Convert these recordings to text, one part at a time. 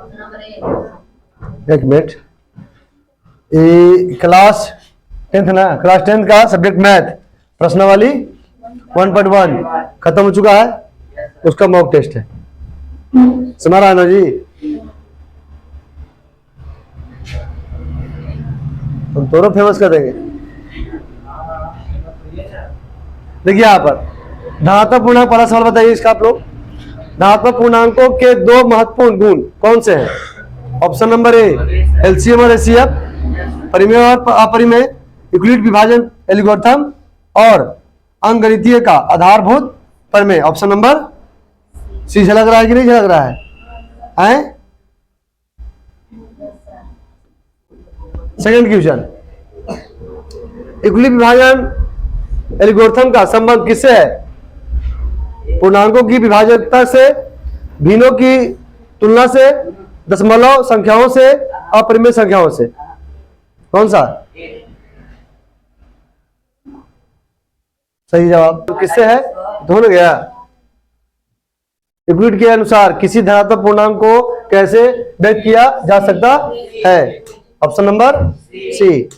एक minute, class 10th ना, class 10th का सब्जेक्ट मैथ प्रश्नावली 1.1 खत्म हो चुका है, उसका मॉक टेस्ट है। समझ रहा है ना जी? तुम दोनों फेमस कर देंगे। देखिए यहाँ पर धनात्मक पूर्णांक, पहला सवाल बताइए इसका आप लोग। धनात्मक पूर्णांकों के दो महत्वपूर्ण गुण कौन से हैं? ऑप्शन नंबर ए एलसीएम और एचसीएफ, परिमेय और अपरिमेय, यूक्लिड विभाजन एल्गोरिथम, और अंकगणितीय का आधारभूत प्रमेय। ऑप्शन नंबर सी झलक रहा है कि नहीं झलक रहा है? सेकंड क्वेश्चन, यूक्लिड विभाजन एल्गोरिथम का संबंध किससे है? पूर्णांकों की विभाज्यता से, भिन्नों की तुलना से, दशमलव संख्याओं से, अपरिमेय संख्याओं से। कौन सा सही जवाब? तो किससे है? धुन गया। यूक्लिड के अनुसार किसी धनात्मक पूर्णांक को कैसे व्यक्त किया जा सकता है? ऑप्शन नंबर सी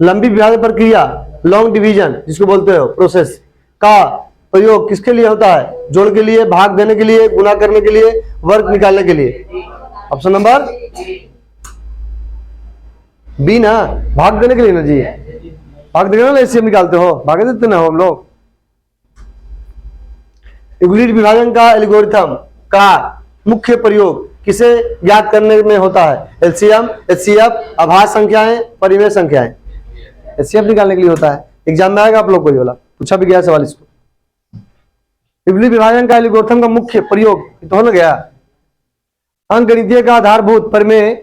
लंबी विभाजन प्रक्रिया, लॉन्ग डिवीजन जिसको बोलते हो प्रोसेस, का प्रयोग किसके लिए होता है? जोड़ के लिए, भाग देने के लिए, गुणा करने के लिए, वर्ग निकालने के लिए। ऑप्शन नंबर बी ना, भाग देने के लिए ना जी, भाग देने ना ऐसे निकालते हो, भाग देते ना हम लोग। यूक्लिड विभाजन का एल्गोरिथम का मुख्य प्रयोग किसे ज्ञात करने में होता है? एलसीएम, एचसीएफ, आभाज्य संख्याएं, परिमेय संख्याएं। एचसीएफ निकालने के लिए होता है। एग्जाम में आएगा आप लोग को ये वाला, पूछा भी गया सवाल इसको। यूक्लिड विभाजन का एल्गोरिथम का मुख्य प्रयोग तो हो गया। अंकगणितीय का आधारभूत प्रमेय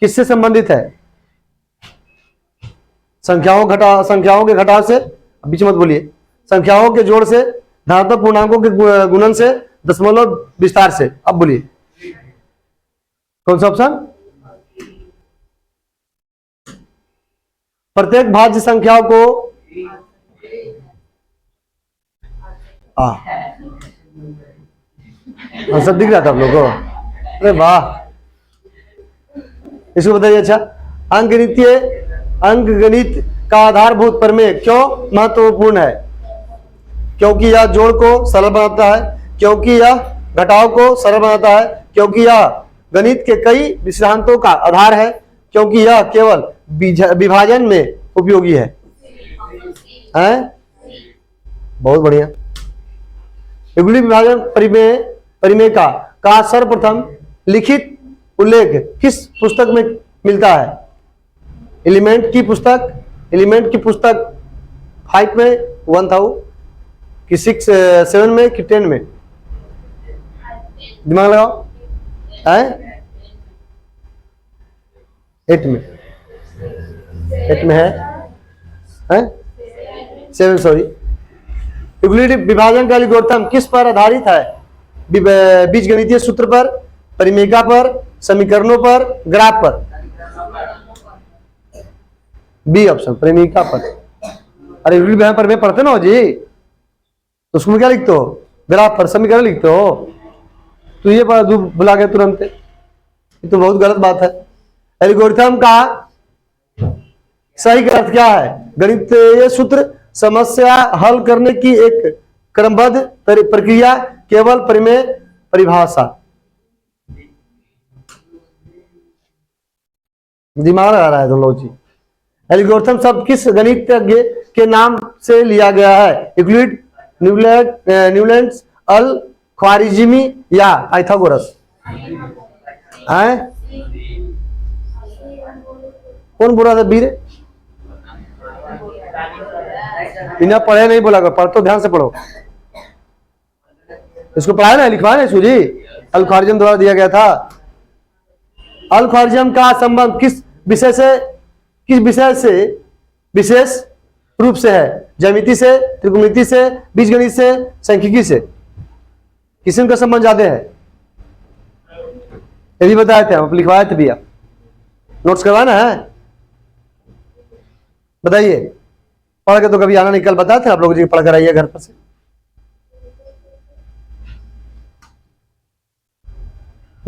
किससे संबंधित है? संख्याओं के घटाव से, बीच मत बोलिए, संख्याओं के जोड़ से, धनात्मक पूर्णांकों के गुणन से, दशमलव विस्तार से। अब बोलिए कौन सा ऑप्शन? प्रत्येक भाज्य संख्याओं को सब दिख रहा था आप लोगों को? अरे वाह, इसको बताइए। अच्छा, अंकगणित का आधारभूत प्रमेय क्यों महत्वपूर्ण है? क्योंकि यह जोड़ को सरल बनाता है, क्योंकि यह घटाव को सरल बनाता है, क्योंकि यह गणित के कई सिद्धांतों का आधार है, क्योंकि यह केवल विभाजन में उपयोगी है। बहुत बढ़िया। यूक्लिड विभाजन परिमेय का सर्वप्रथम लिखित उल्लेख किस पुस्तक में मिलता है? एलिमेंट की पुस्तक 5 में, 1 था वो, कि 6, 7 में, कि 10 में? दिमाग लगाओ। 8 में, 8 में है 7, सॉरी। यूक्लिड विभाजन का एल्गोरिथम किस पर आधारित है? बीजगणितीय सूत्र पर, परिमेयिका पर, समीकरणों पर, ग्राफ पर। बी ऑप्शन, परिमेयिका पर। अरे यूक्लिड विभाजन पर में पढ़ते ना हो जी, तो उसमें क्या लिखते हो? ग्राफ पर समीकरण लिखते हो। तो ये भुला गए तुरंत, ये तो बहुत गलत बात है। एल्गोरिथम का सही अर्थ क्या है? गणितीय सूत्र, समस्या हल करने की एक क्रमबद्ध प्रक्रिया, केवल परिमेय परिभाषा। दिमाग लगा रहा है तुम लोग जी। एल्गोरिथम शब्द किस गणितज्ञ के नाम से लिया गया है? यूक्लिड, न्यूलैंड, अल ख्वारिज़मी या पाइथागोरस? कौन बोला था वीर? बिना पढ़े नहीं बोला कर, पढ़ तो ध्यान से पढ़ो। इसको पढ़ाया ना, लिखवाया ना इसको जी। अल ख्वारिज़म द्वारा दिया गया था। अल ख्वारिज़म का संबंध किस विषय से विशेष रूप से है? ज्यामिति से, त्रिकोणमिति से, बीजगणित से, सांख्यिकी से? किसी का संबंध ज्यादा है? ये भी बताए थे हम, लिखवाए थे भैया। नोट्स करवाना है? बताइए। पढ़ के तो कभी आना नहीं, कल बताए थे आप लोग जी, पढ़ कर आइए घर पर से।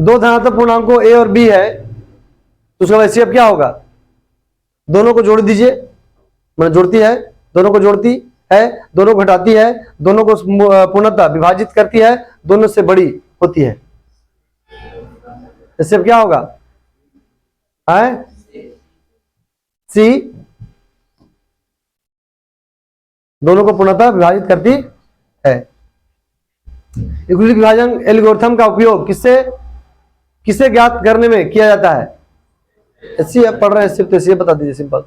दो धनात्मक पूर्णांकों ए और बी है तो उसका एचसीएफ क्या होगा? दोनों को जोड़ दीजिए, मतलब जोड़ती है, दोनों को जोड़ती है, दोनों को घटाती है, दोनों को पूर्णतः विभाजित करती है, दोनों से बड़ी होती है। एचसीएफ क्या होगा? सी दोनों को पूर्णतः विभाजित करती है। विभाजन एल्गोरिथम का उपयोग किसे ज्ञात करने में किया जाता है? एचसीएफ पढ़ रहे हैं सिर्फ, तो एचसीएफ बता दीजिए, सिंपल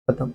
खत्म।